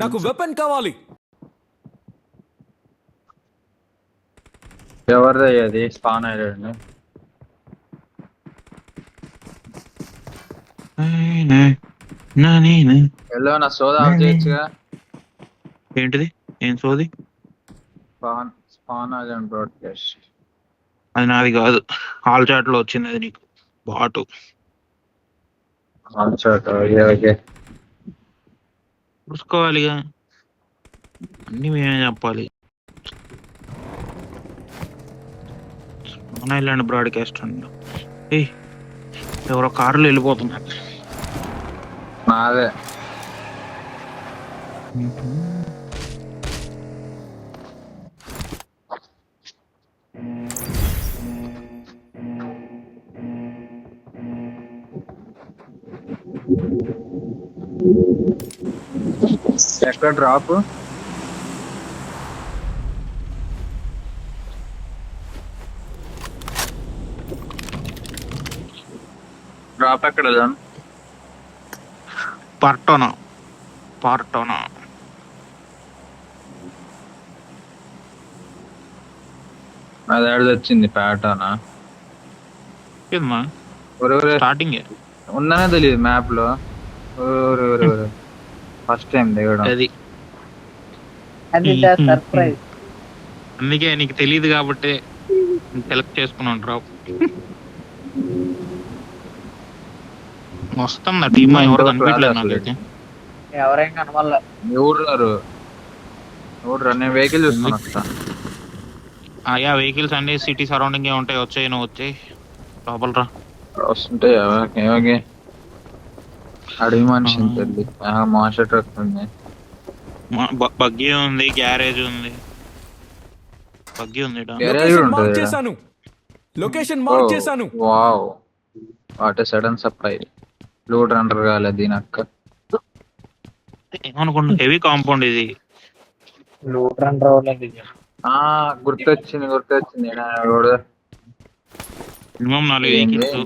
నాకు వెపన్ కావాలి. ఎవరిది అది స్పాన్ అయ్యాడు. ఎల్లో నా సోదా ఆఫ్ చేయొచ్చుగా. ఏంటిది? ఏం సోది? స్పాన్ అయ్యాడు బ్రాడ్కాస్ట్. అది నాది కాదు, హాల్ చాట్ లో వచ్చింది అది నీకు బాటు. చూసుకోవాలిగా, అన్ని మేమే చెప్పాలి. స్పాన్ ఐలాండ్ బ్రాడ్కాస్ట్ అండి. ఏయ్, ఎవరో కారులో వెళ్ళిపోతున్నారు. నాదే ఎక్కడ డ్రాప్? డ్రాప్ ఎక్కడ? పార్టోనా అది ఆడిది వచ్చింది ప్యాటర్నా స్టార్టింగ్ ఉందనే తెలియదు మ్యాప్ లో. ఫస్ట్ టైం దిగడం. అందుకే నీకు తెలియదు కాబట్టి సెలెక్ట్ చేసుకున్నాను డ్రాప్. వస్తుందా టీమ్? ఎవరు కనిపించలేదు నాకైతే. ఎవరైనా కనవాల ఎవరు నేను వెహికల్ చూస్తున్నా. అయ్యా వెహికల్స్ అన్ని సిటీ సరౌండింగ్ ఏ ఉంటాయి. వచ్చాయి, నువ్వు వచ్చాయి లోపల రా. వస్తుంటాయి ఓకే. అడవి మనిషి తల్లి మాస్టర్ ట్రక్ ఉంది. బగ్గీ ఉంది, గ్యారేజ్ ఉంది. బగ్గీ ఉంది. లొకేషన్ మార్క్ చేశాను. Wow, what sudden surprise. Lode Runner కాలేదు దీని అక్క. ఏమనుకుంటా హెవీ కాంపౌండ్ ఇది. గుర్తొచ్చింది. మినిమం 4 వెహికల్స్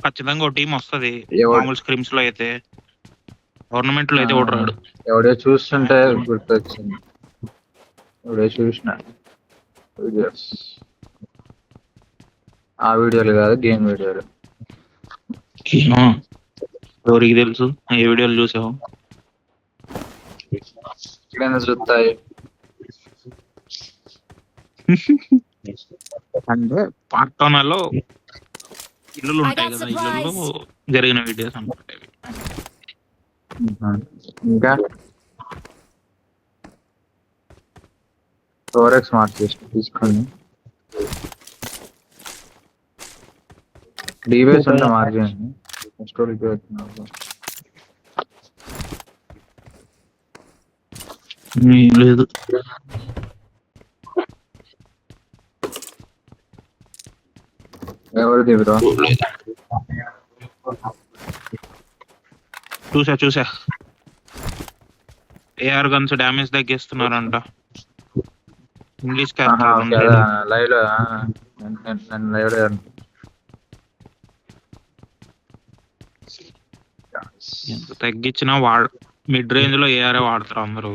ఖచ్చితంగా ఒక టీం వస్తుంది. మామూలు స్క్రీమ్స్ లో అయితే, గవర్నమెంట్ లో అయితే ఓడరాడు. ఎవడో చూస్తుంటే గుర్తొచ్చింది. ఎవడో చూసిన వీడియోస్, ఆ వీడియోలు కాదు గేమ్ వీడియోలు. ఎవరికి తెలుసు ఏ వీడియోలు చూసావు? ఇక్కడైనా చూస్తాయి. అంటే పార్టోనాలో ఇల్లులు ఉంటాయి కదా, ఇల్లులో జరిగిన వీడియోస్ అనుకుంటే. ఇంకా ఫోరెక్స్ మార్క్ తీసుకొని డీబేస్ అంటే మార్క్ చేయండి. స్టోరీకి లేదు. ఎవరిది బ్రో? చూసా ఏఆర్ గన్స్ డ్యామేజ్ తగ్గిస్తున్నారంట. ఇంగ్లీష్ లైవ్ లో ఎంత తగ్గించినా మిడ్ రేంజ్ లో ఏఆర్ వాడతారు అందరూ.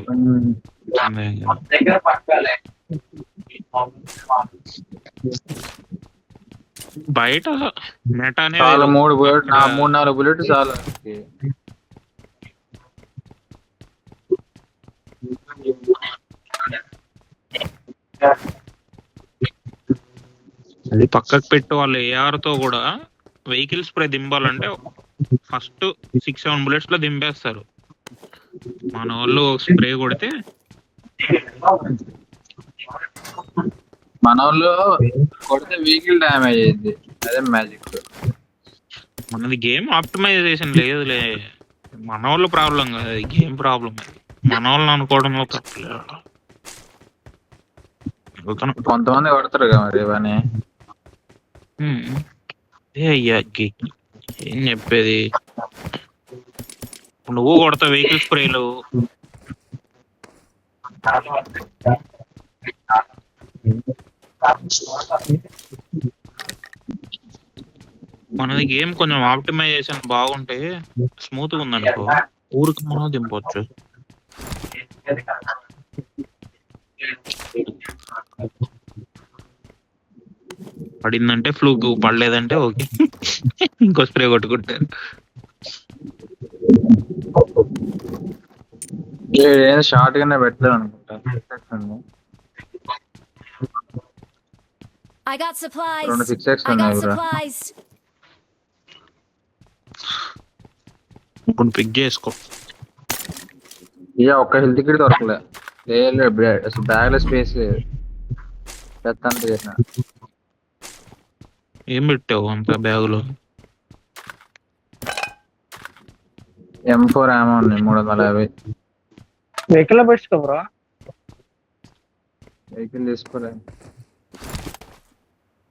బయట మెటానే 3-4 బుల్లెట్ చాలా. అది పక్కకు పెట్టు. వాళ్ళు ఏఆర్ తో కూడా వెహికల్ స్ప్రే దింపాలంటే ఫస్ట్ 6-7 బుల్లెట్స్ లో దింపేస్తారు. మన వాళ్ళు స్ప్రే కొడితే వెహికల్ డ్యామేజ్ అయింది. అదే మ్యాజిక్. మనది గేమ్ ఆప్టిమైజేషన్ లేదులే, మన వాళ్ళ ప్రాబ్లం కాదు, అది గేమ్ ప్రాబ్లం. మన వాళ్ళని అనుకోవడంలో తప్పలేదు. కొంతమంది పడతారు కదా మరి ఇవన్నీ. అయ్యా ఏం చెప్పేది, నువ్వు కొడతావు వెహికల్ స్ప్రేలు. మనది గేమ్ కొంచెం ఆప్టిమైజేషన్ బాగుంటే స్మూత్ గా ఉందనుకో, ఊరికి మనం దింపొచ్చు. పడిందంటే ఫ్లూక్, పడలేదంటే ఓకే. ఇంకో స్ప్రే కొట్టుకుంటారు. ఏం షార్ట్ గానే పెట్టలేదు అనుకుంటా. I got supplies. రెండు 6x I ఉన్నాయి got బ్రో. supplies. ఇప్పుడు పిక్ చేసుకో. ఇక ఒక్క హెల్త్ కిట్ దొరకలే. లేదు బ్యాగ్ లో స్పేస్ లేదు. పెద్ద అంత చేసిన ఏం పెట్టావు అంత బ్యాగులో? M4 ఏమో ఉన్నాయి 350. వెహికల్ లో పెట్టుకో బ్రో. వెహికల్ తీసుకోలే.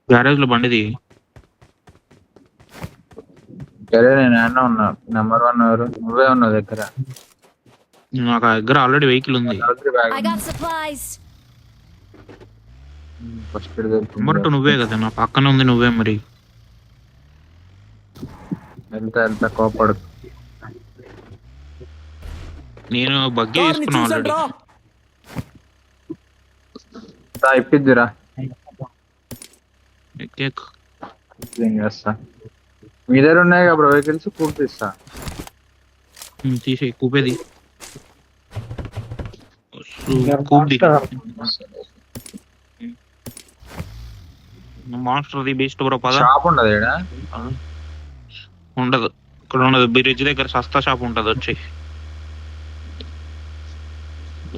గ్యారేజ్ లో బండిది. సరే నేను ఏమన్నా ఉన్నా. నెంబర్ 1 ఎవరు? నువ్వే ఉన్నావు దగ్గర. నాకు ఆ దగ్గర ఆల్రెడీ వెహికల్ ఉంది. I got supplies. First number 2 నువ్వే కదా, నా పక్కన ఉంది నువ్వే మరి. వెళ్తా కోపడు. నేను బగ్గే కార్ని తీసుకున్నా చూసాను ఆల్రెడీ. రా. ఇప్పిద్దిరా. కేక్ ఏం చేస్తా. మీ దగ్గర ఉన్నాయి కదా బ్రో వెహికల్స్, కూర్పిస్తా. తీసే కూపేది. కూప్ది మాస్టర్ది బెస్ట్ బ్రో. పద. షాప్ ఉండదు ఈడ? ఉండదు ఇక్కడ, ఉండదు. బ్రిడ్జ్ దగ్గర సస్తా షాప్ ఉంటది వచ్చి.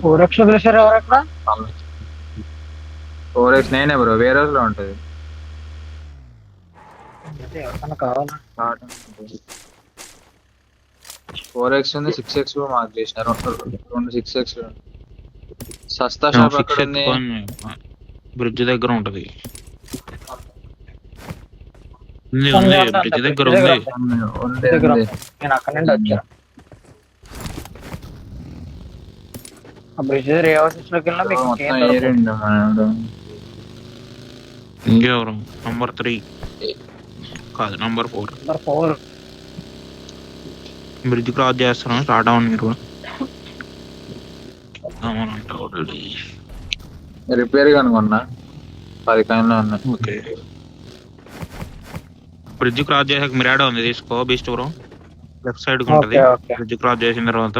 4x వదిలేశారు ఎవరు అక్కడ? 4x నేనే బ్రో, వేరే రోజులో ఉంటది. ఎవరికన్నా కావాలా? 4x ఉంది, 6x మార్క్ చేసిన. రెండు 6x. సస్తా షాప్ అక్కడ ఉంది. బ్రిడ్జ్ దగ్గర ఉంటది. బ్రిడ్జ్ దగ్గర ఉంది. నేను అక్కడ నుండి వచ్చా. ఆ బ్రిడ్జ్ దగ్గర ఏ హౌసెస్ లోకి వెళ్ళినా మీకు మొత్తం ఇంకేం దొరకదు. ఏరిండు మనోడు. ఇంకెవరు? నంబర్ 3 కాదు, నంబర్ 4. నెంబర్ 4. బ్రిడ్జ్ క్రాస్ చేస్తున్నాం. స్టార్ట్ అవ్వండి మీరు. రిపేర్ కనుకున్నా 10 కాయలు ఉన్నాయి. ఓకే, బ్రిడ్జ్ క్రాస్ చేసాక మిరాడో ఉంది, తీసుకో. బీస్ట్ బ్రో లెఫ్ట్ సైడ్ ఉంటది. Okay okay. బ్రిడ్జ్ క్రాస్ చేసిన తర్వాత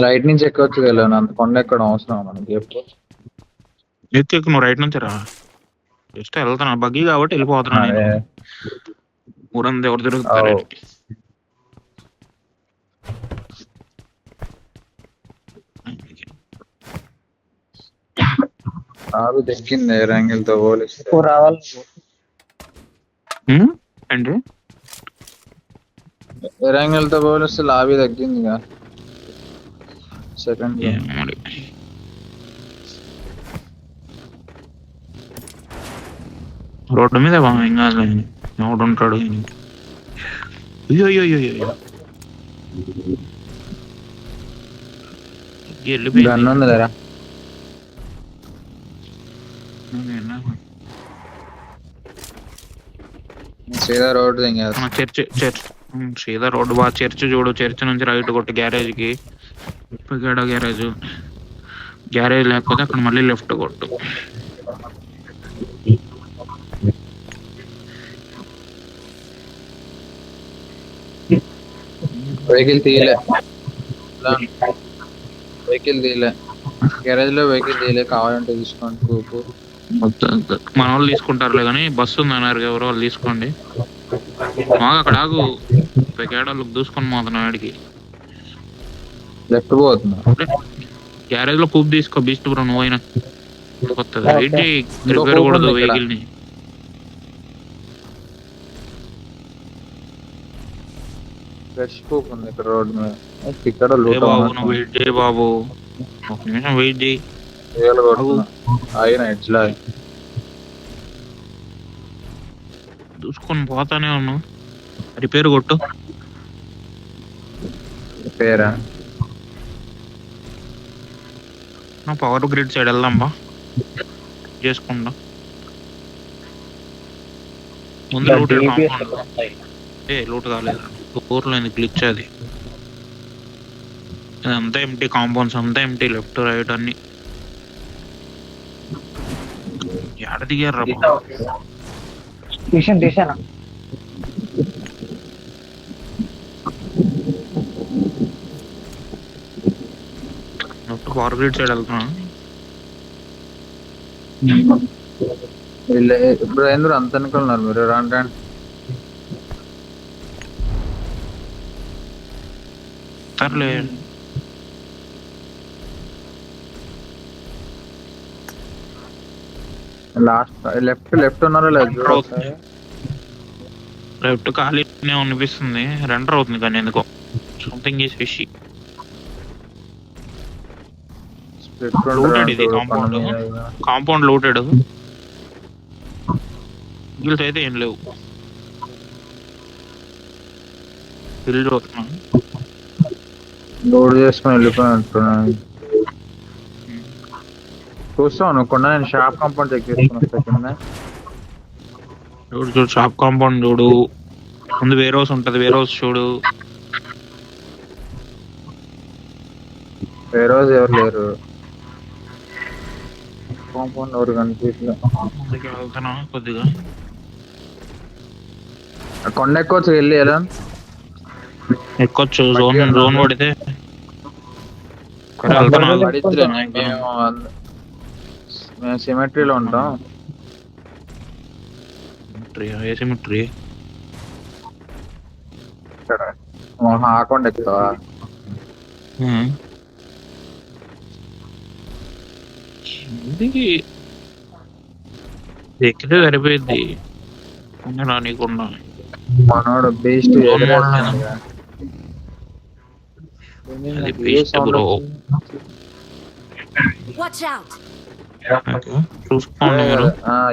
రైట్ నుంచి ఎక్కవచ్చు కదా, అంత కొండ ఎక్కడం అవసరం మనకి ఎప్పుడు. ఎక్కి నువ్వు రైట్ నుంచి రా. జస్ట్ వెళ్తున్నా బగ్గి కాబట్టి వెళ్ళిపోతున్నా నేను. అరే, ఊరంతా ఎవరు తిరుగుతారు? ఆరు దక్కింది రంగిల్ తో పోలిస్తే. నువ్వు రావాలి నువ్వు. అంటే రంగిల్ తో పోలిస్తే లాబీ తగ్గింది. సెకండ్ మరి రోడ్డు మీద ఏం కాదు, ఎవడు ఉంటాడు. అయ్యో అయ్యో అయ్యో అయ్యో. వెళ్ళిపోయింది. గన్ ఉంది కదా. సీదా రోడ్ చర్చ్ చర్చ్ సీదా రోడ్డు బా. చర్చ్ చూడు, చర్చ్ నుంచి రైట్ కొట్టి గ్యారేజ్ కి. గ్యారేజ్ గ్యారేజ్ లేకపోతే అక్కడ మళ్ళీ లెఫ్ట్ కొట్టు. వెహికల్ తీయలే. వెహికల్ తీయలే. గ్యారేజ్ లో వెహికల్ తీయలే. కావాలంటే తీసుకోండి. కూపు మన వాళ్ళు తీసుకుంటారులే కానీ బస్సు ఉంది అన్నారు ఎవరో, వాళ్ళు తీసుకోండి. మాకు అక్కడ ఆగు. కేడాలకు దూసుకొని పోతున్నాం ఆడికి. లెఫ్ట్ పోతున్నా. గ్యారేజ్ లో కూప్ తీసుకో. బీస్ట్ బ్రో నువ్వైనా కొత్తది వెయిట్ చేయి. రిపేర్ కూడదు వెహికల్ ని. ఫ్రెష్ కూప్ ఉంది ఇక్కడ రోడ్ మీద. ఇక్కడ బాబు నువ్వు వెయిట్ చేయి బాబు, ఒక నిమిషం వెయిట్ చేయి. ఆయన ఎడ్జ్ లా దూసుకొని పోతానే ఉన్నావు. రిపేర్ కొట్టు. పేరా పవర్ గ్రిడ్ సైడ్ వెళ్దాం బా చేసుకుంటా. ముందు లూటెడ్ DPS కాంపౌండ్ లూట్ కాలేదు ఊర్లో గ్లిచ్ అది అంతా ఎంటీ కాంపౌండ్స్ అంతా ఎంటీ లెఫ్ట్ రైట్ అన్ని ఎడ దిగారు తీసాను ఫార్వర్డ్ సైడ్ వెళ్తున్నా ఇప్పుడు ఎందుకు అంత అనుకున్నారు మీరు రాండి సర్లే లాస్ట్ లెఫ్ట్ ఉన్నారో లేదు లెఫ్ట్ ఖాళీ అనిపిస్తుంది రెండర్ అవుతుంది కానీ ఎందుకో సంథింగ్ ఈస్ ఫిషీ లూటెడ్ ఇది కాంపౌండ్ లూటెడ్ గిల్స్ అయితే ఏం లేవు బిల్డ్ అవుతున్నా లోడ్ చేసుకుని వెళ్ళిపోయి అంటున్నాను చూస్తాను కొండ నేను షాప్ కాంపౌండ్ చెక్ చేసుకున్నాను చూడు షాప్ కాంపౌండ్ చూడు ముందు వేర్ హౌస్ ఉంటది వేర్ హౌస్ చూడు వేరే రోజు ఎవరు లేరు కాంపౌండ్ ఎవరు కనిపించలేదు ముందుకు వెళ్తున్నా కొద్దిగా కొండ ఎక్కొచ్చు వెళ్ళి ఎలా ఎక్కొచ్చు జోన్ పడితే పడిద్దిలే మేము సిమెట్రీలో ఉంటాం ఏ సిమెట్రీ ఆ కొండ ఎక్కుతావా ఎక్కితే సరిపోయింది రానికుండా మనోడు బేస్ట్ అది బెస్ట్ బ్రో Watch out! చూసుకోండి మీరు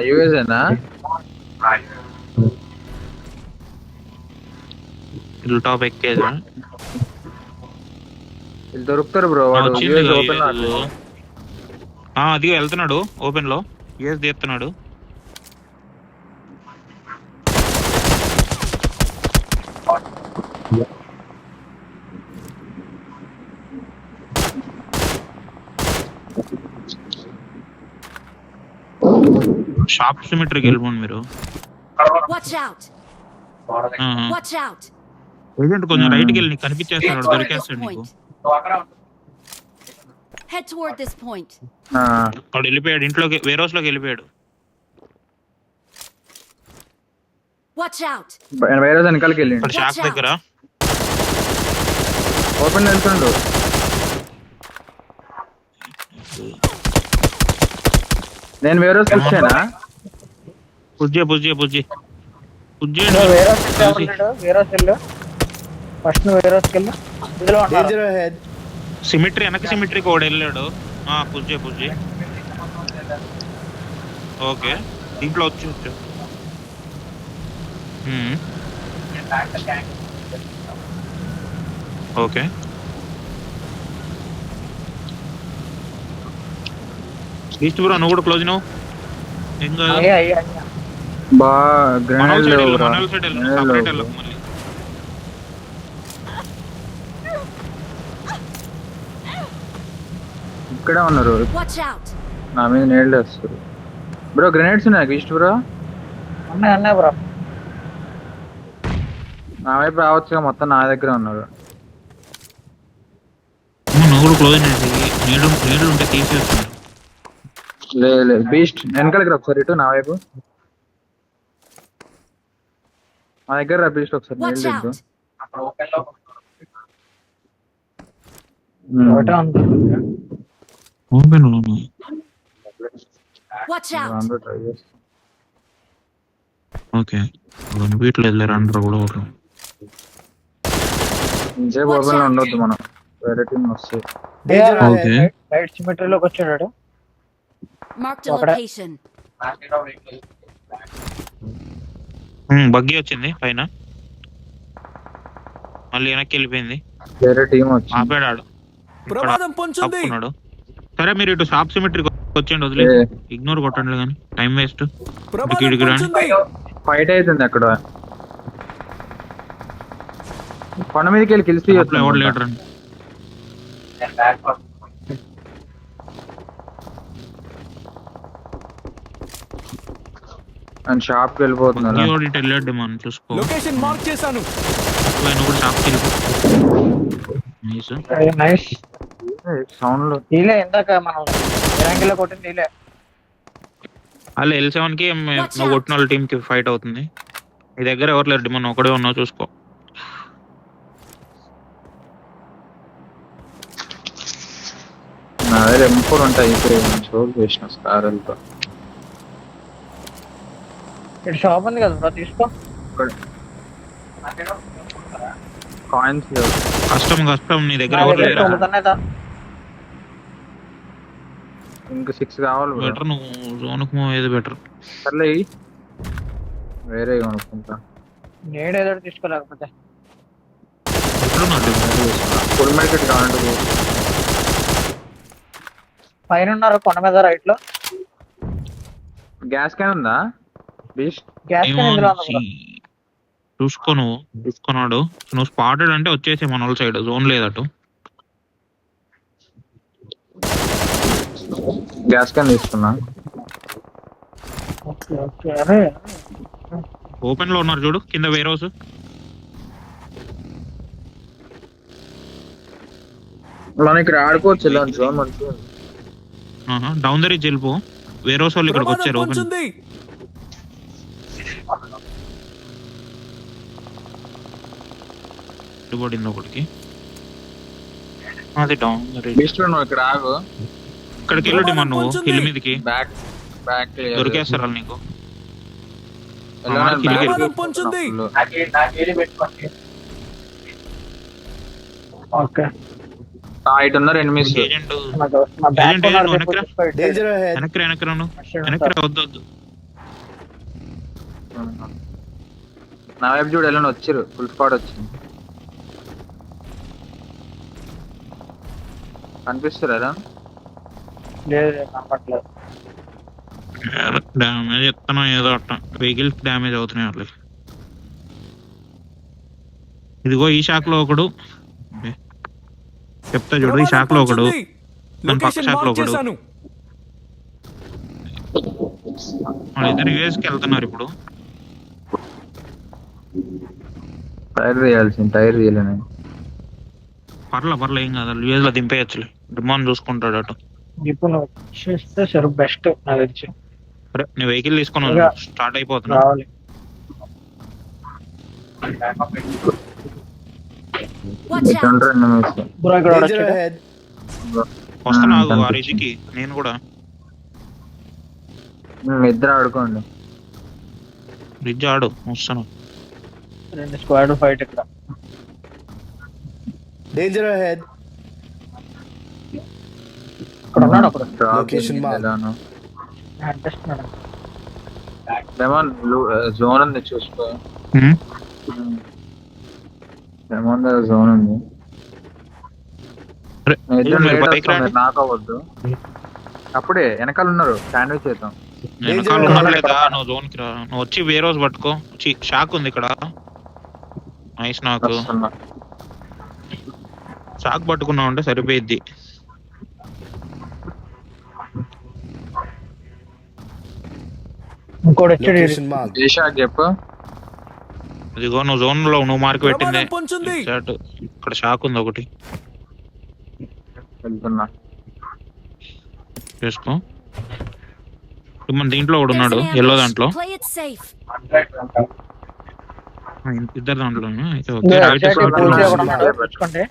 యూఎస్ఏనా హిల్ టాప్ ఎక్కేదా వీళ్ళు దొరుకుతారు బ్రో వాడు యూఎస్ ఓపెన్ అది వెళ్తున్నాడు ఓపెన్ లో యూఎస్ తీస్తున్నాడు షాప్ సిమెట్రీకి వెళ్ళిపోండి మీరు Watch out! Watch out! Agent కొంచెం రైట్కి వెళ్ళి నీకు కనిపించేస్తాడు దొరికేస్తాడు నీకు Head toward this point. వాడు వెళ్ళిపోయాడు ఇంట్లోకి వేర్ హౌస్ లోకి వెళ్ళిపోయాడు Watch out! వేరే వెనకాలకి వెళ్ళి ఇక్కడ షాప్ దగ్గర ఓపెన్ వెళ్తుండు నేను వేరే వచ్చానా పుజ్జే వేరే ఫస్ట్ వేరే ఇందులో సిమెట్రీ వెనక సిమెట్రీకి ఒకడు వెళ్ళాడు పుజ్జే ఓకే దీంట్లో వచ్చి ఓకే ఈస్ట్ బ్రో నువ్వు కూడా క్లోజ్ నువ్వు ఏం కాదు బా గ్రెనేడ్ లేవురా సపరేట్ వెళ్ళకు మళ్ళీ ఇక్కడే ఉన్నారు Watch out! నా మీద నేళ్ళు వేస్తారు బ్రో గ్రెనేడ్స్ ఉన్నాయి ఈస్ట్ బ్రో అన్నా బ్రో నా వైపు రావచ్చుగా మొత్తం నా దగ్గర ఉన్నారు నువ్వు కూడా క్లోజ్ నీళ్ళు ఉంటే తీసేస్తున్నారు లేదు బీస్ట్ వెనకాలకి రా ఒకసారి ఇటు నా వైపు మా దగ్గర రా బీస్ట్ ఒకసారి Watch నీళ్ళు out! Watch out! ట్రై చేస్తాం ఓకే వీటిలో అందరూ కూడా ఒకరు ఇంసేపు ఓపెన్ లో ఉండొద్దు మనం వేరే టీం వస్తాయి ఓకే రైట్ సిమెట్రీలోకి వచ్చాడు Marked a location. బగ్గి వచ్చింది పైన మళ్ళీ వెనక్కి వెళ్ళిపోయింది వేరే టీం వచ్చి ఆపాడాడు ప్రమాదం పొంచుంది. ఆపుకున్నాడు సరే మీరు ఇటు షాప్ సిమెట్రీకి వచ్చేయండి వదిలే ఇగ్నోర్ కొట్టండి కానీ టైం వేస్ట్ ప్రమాదం పొంచుంది. ఫైట్ అవుతుంది అక్కడ. కొండ మీదకి వెళ్ళి కిల్స్ అప్పుడు ఎవడు లేడు రండి. అండ్ షాప్ కి వెళ్ళిపోతున్నారు. ఎవడు ఇటు వెళ్ళాడు మనం చూసుకో. లొకేషన్ మార్క్ చేశాను. నువ్వు కూడా షాప్కి వెళ్ళిపో. నైస్. నైస్. సౌండ్ తీలే ఇందాక మనం ర్యాంకిలో కొట్టింది తీలే. అలా L7 కి నువ్వు కొట్టిన వాళ్ళ టీమ్ కి ఫైట్ అవుతుంది. నీ దగ్గర ఎవరు లేరు, మనం ఒకడే ఉన్నావు చూసుకో. నా దగ్గర M4 ఉంటాయి. షోర్ చేసిన స్కారల్తో. ఇటు షాప్ ఉంది కదా బ్రో, తీసుకో. కాయిన్స్ లేవు. కష్టం నీ దగ్గర నా ఎవరు దగ్గర లేరా? తోలుతానే దా. ఇంకా 6 కావాలి bro. బెటర్ నువ్వు జోన్కి మూవ్ అయ్యేది బెటర్. సర్లే ఇయ్యి. వేరే కొనుక్కుంటా. నేడేదో తీసుకోలేకపోతే ఫుల్ మార్కెట్ కావాలంటే పో. పైన ఉన్నారు కొండ మీద రైట్ లో. గ్యాస్ క్యాన్ ఉందా బీస్ట్? గ్యాస్ క్యాన్ ఇందులో ఉంది బ్రో. చూసుకున్నాడు. నువ్వు స్పాటెడ్ అంటే వచ్చేసి మన వాళ్ళ సైడ్ జోన్ లేదటు. గ్యాస్ క్యాన్ తీసుకున్నా. Okay okay. అరే ఓపెన్ లో ఉన్నారు చూడు కింద వేర్ హౌస్. మనం ఇక్కడ ఆడుకోవచ్చు ఇలా జోన్ మంచిగా. డౌన్ ద రిచ్ వెళ్ళిపో. వేర్ హౌస్ వాళ్ళు ఇక్కడికి ప్రమాదం వచ్చారు. ఓపెన్ పొంచుంది. పడింది ఒకటికి. అది డౌన్ ద రిచ్. బీస్ట్ నువ్వు ఇక్కడ ఆగు. ఇక్కడికి వెళ్ళి మన నువ్వు కిల్ మీదకి బ్యాక్ బ్యాక్ దొరికేస్తారు వాళ్ళు నీకు. ప్రమాదం పొంచుంది. ఓకే. ఇటు ఉన్నారు ఎనిమిస్. ఏజెంట్ నా బ్యాక్ ఏజెంట్ ఉన్నారు వెనక్కి రా. చెప్పు. Danger ahead. వెనక్కి వద్దు. నా వైపు చూడు వెళ్ళని వచ్చారు. ఫుల్ స్పాట్ వచ్చింది. కనిపిస్తారా? లేదు కనపట్లేదు. డ్యామేజ్ ఎత్తనం ఏదో అట్ట వెహికల్స్ డ్యామేజ్ అవుతున్నాయి వాళ్ళకి. ఇదిగో ఈ షాక్ లో ఒకడు చెప్తా చూడు. ఈ షాక్ లో ఒకడు, దాని పక్క లొకేషన్ షాక్ లో మార్క్ ఒకడు. చేశాను. వాళ్ళిద్దరు యూఎస్ కి వెళ్తున్నారు ఇప్పుడు. టైర్ వేయాల్సింది. టైర్ వేయలేను. పర్లే ఏం కాదు. యూఎస్ లో దింపేయచ్చులే. డిమాండ్ చూసుకుంటాడు అటు. ఇప్పుడు నువ్వు చేస్తే సరే బెస్ట్ నాకు తెలిసి. అరే నీ వెహికల్ తీసుకొని స్టార్ట్ అయిపోతున్నా. రావాలి. Watch ఇటు out! ఉండరు ఎనిమిస్. బ్రో ఇక్కడ వాడు డేంజర్ వచ్చాడు. అహెడ్. వస్తున్నా ఆ రిజికి నేను కూడా. ఇద్దరు ఆడుకోండి. రిజ్ ఆడు వస్తాను. 2 స్క్వాడ్ ఫైట్ ఇక్కడ. Danger ahead. ఇక్కడ ఉన్నాడు ఒకడు. Location mark. అనిపిస్తున్నాడు. లెమన్ జోన్ ఉంది చూసుకో. లెమన్ జోన్ ఉంది. నాకు అవ్వద్దు. అప్పుడే వెనకాల ఉన్నారు. శాండ్విచ్ చేద్దాం. వెనకాల ఉన్నారు లేదా? నువ్వు జోన్ కి రా. నువ్వు వచ్చి వేరే రోజు పట్టుకో. షాక్ ఉంది ఇక్కడ. నైస్. నాకు వస్తున్నా. షాక్ పట్టుకున్నావు అంటే సరిపోయిద్ది. ఇంకోటి వచ్చాడు. Location mark. ఏ షాక్ చెప్పు. ఇదిగో నువ్వు జోన్ లో నువ్వు మార్క్ పెట్టిందే. ప్రమాదం పొంచుంది. Exact. ఇక్కడ షాక్ ఉంది ఒకటి. వెళ్తున్నా. చేసుకో. ఇప్పుడు మన దీంట్లో ఒకడు There's ఉన్నాడు an ఎల్లో ambush. దాంట్లో. Play it safe. ఇద్దరు దాంట్లో అయితే ఇంకో ఓకే. ఎగ్జాక్ట్ పూర్తిగా ఒకడు ఉన్నాడు. చూసుకోండి.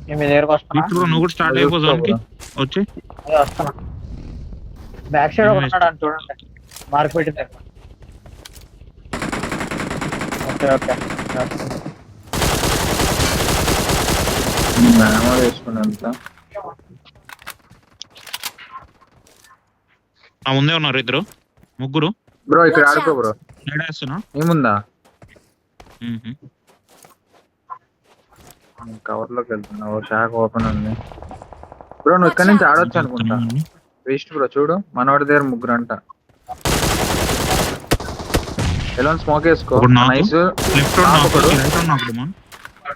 నేను మీ దగ్గరకు వస్తున్నా. ఇప్పుడు నువ్వు కూడా స్టార్ట్ అయిపో జోన్ కి వచ్చి. అదే వస్తున్నా. బ్యాక్ సైడ్ ఒకడు ఉన్నాడు అని చూడండి. మార్క్ పెట్టింది. Okay okay. మేమో వేసుకున్నంత. నా ముందే ఉన్నారు ఇద్దరు ముగ్గురు. బ్రో ఇక్కడ ఆడుకో బ్రో. నేడేస్తున్నా. ఏముందా? కవర్ లోకి వెళ్తున్నా. ఓ షాక్ ఓపెన్ ఉంది. బ్రో నువ్వు ఇక్కడ నుంచి ఆడొచ్చు అనుకుంటా. వేస్ట్ బ్రో చూడు. మనవాడి దగ్గర ముగ్గురు అంట. ఎలా స్మోక్ వేసుకో. ఒకడు నాకు. నైస్. లెఫ్ట్ నాకు మన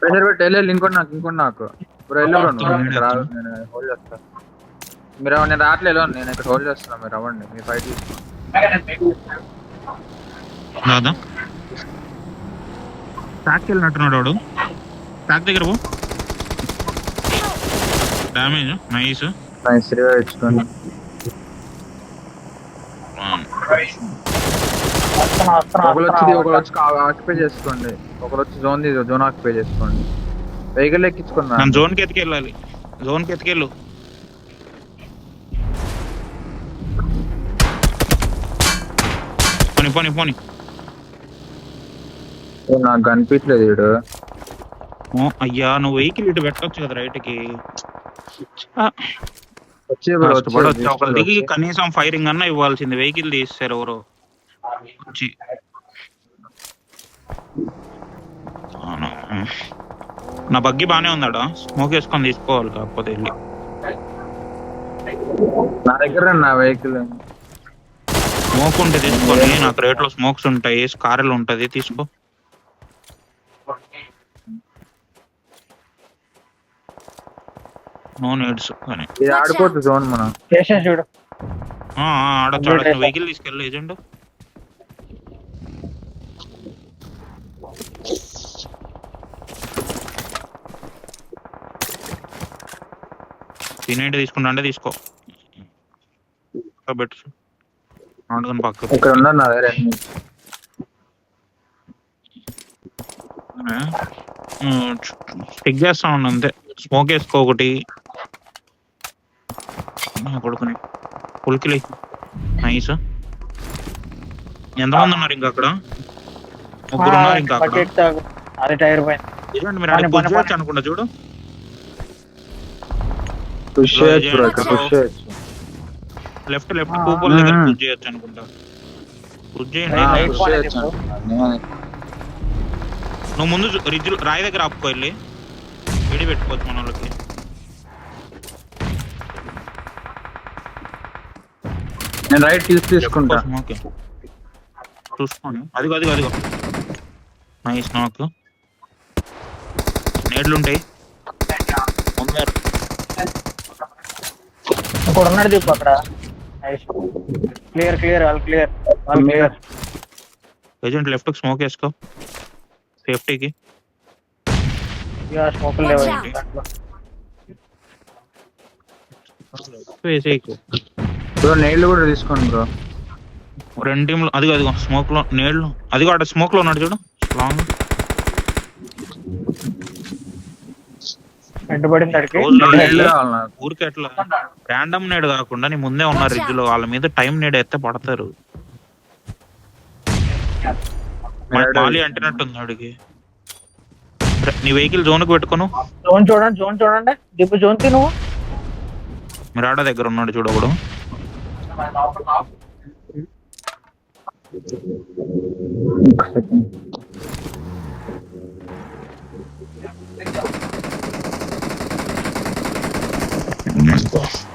ప్రెషర్ పెట్టి వెళ్ళి ఇంకోటి నాకు బ్రో వెళ్ళు బ్రో. నువ్వు రాదు, నేను హోల్డ్ చేస్తా. మీరు నేను రావట్లేదు, నేను ఇక్కడ హోల్డ్ చేస్తున్నా. మీరు అవ్వండి, మీ ఫైట్ తీసుకోండి. దాదా ట్రాక్కి వెళ్ళినట్టున్నాడు వాడు. ట్రాక్ దగ్గర పో. Damage nice. నైస్ రివైవ్ ఇచ్చుకోండి. ఒకరు వచ్చి ఆక్యుపై చేసుకోండి. ఒకరు వచ్చి జోన్ ఆక్యుపై చేసుకోండి. వెహికల్ ఎక్కించుకున్నా. నేను జోన్కి ఎత్తుకెళ్ళాలి. జోన్కి ఎత్తుకెళ్ళు. పోని నాకు కనిపించలేదు వీడు. అయ్యా నువ్వు వెహికల్ ఇటు పెట్టొచ్చు కదా రైట్కి. ఒకరి దిగి కనీసం ఫైరింగ్ అన్నా ఇవ్వాల్సింది. వెహికల్ తీస్తారు ఎవరో వచ్చి. నా బగ్గి బానే ఉందాడా. స్మోక్ వేసుకొని తీసుకోవాలి కాకపోతే వెళ్ళి. నా దగ్గర నా వెహికల్ స్మోక్ ఉంటే తీసుకోండి. నాకు రేట్లో స్మోక్స్ ఉంటాయి, స్కార్లు ఉంటది తీసుకో. నో నీడ్స్ కానీ ఇది ఆడుకోవచ్చు జోన్ మనం. చూడు ఆడొచ్చు. వెహికల్ తీసుకెళ్ళి ఏజెంట్. తినేటి తీసుకుంటా అంటే తీసుకో. బెటర్ ఆడుకుని పక్క ఇక్కడ ఉన్నారు నా దగ్గర. స్టిక్ చేస్తా ఉండు అంతే. స్మోక్ వేసుకో ఒకటి. కొడుకుని పులికిలి నైస్. ఎంతమంది ఉన్నారు ఇంకా అక్కడ? ముగ్గురు ఉన్నారు ఇంకా అక్కడ. అది టైర్ పైన మీరు అక్కడ పుష్ చేయొచ్చు అనుకుంటా చూడు. పుష్ చేయొచ్చు. లెఫ్ట్ కూపల్ దగ్గర పుష్ చేయొచ్చు అనుకుంటా. పుష్ చేయండి. నువ్వు ముందు రిజ్ రాయి దగ్గర ఆపుకో. వెళ్ళి విడి పెట్టుకోవచ్చు మన వాళ్ళకి. నేను రైట్ తీసుకుంటా. ఓకే చూసుకోండి. అదిగో నైస్. నాకు నేడ్లు ఉంటాయి. ఇక్కడ ఉన్నాడు దీపు అక్కడ. Clear all clear. Agent left smoke వేసుకో సేఫ్టీకి. స్మోక్ లేవు. బ్రో నీళ్ళు కూడా తీసుకోండి బ్రో. రెండు టీంలు. అదిగో స్మోక్ లో నీళ్ళు. అదిగో అక్కడ స్మోక్ లో ఉన్నాడు చూడు లాంగ్. ఊరికి ఎట్లా ర్యాండమ్ నేడ్ కాకుండా నీ ముందే ఉన్నారు రిజ్ లో. వాళ్ళ మీద టైం నేడ్ ఎత్తే పడతారు. బాలి అంటున్నట్టుంది అడిగి. నీ వెహికల్ జోన్ కు పెట్టుకోను. జోన్ చూడండి దిప్పు జోన్ కి. నువ్వు మిరాడా దగ్గర ఉన్నాడు చూడు ఒకడు.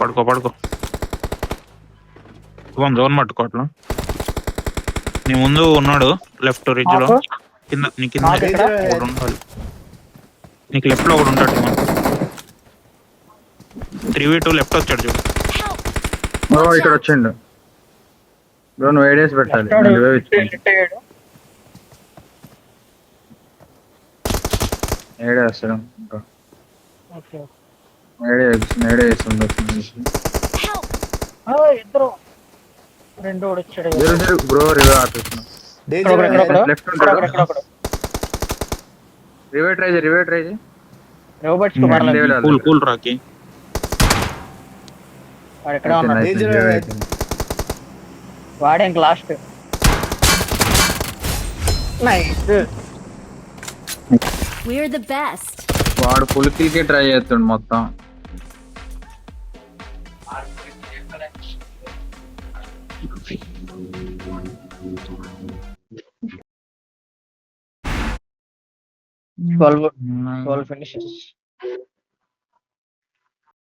పడుకో జోన్ పట్టుకో. అట్లా నీ ముందు ఉన్నాడు లెఫ్ట్ రిజ్ లో. నీ కింద ఒకడు ఉండాలి. నీకు లెఫ్ట్ లో ఒకడు ఉంటాడు. 3v2 లెఫ్ట్ వచ్చాడు చూడు. ఇక్కడ వచ్చిండు బ్రో. నువ్వు ఏడేసి పెట్టాలి. ఏడేస్తాడు. ఇద్దరు రెండు వచ్చాడు బ్రో. లెఫ్ట్ ఉంటాడు. రివైవ్ ట్రై చేయి. కూల్ రాకి. వాడే ఇంక లాస్ట్. We're the best. వాడు పులికిల్కే ట్రై చేస్తుండు మొత్తం. Twelve finishes.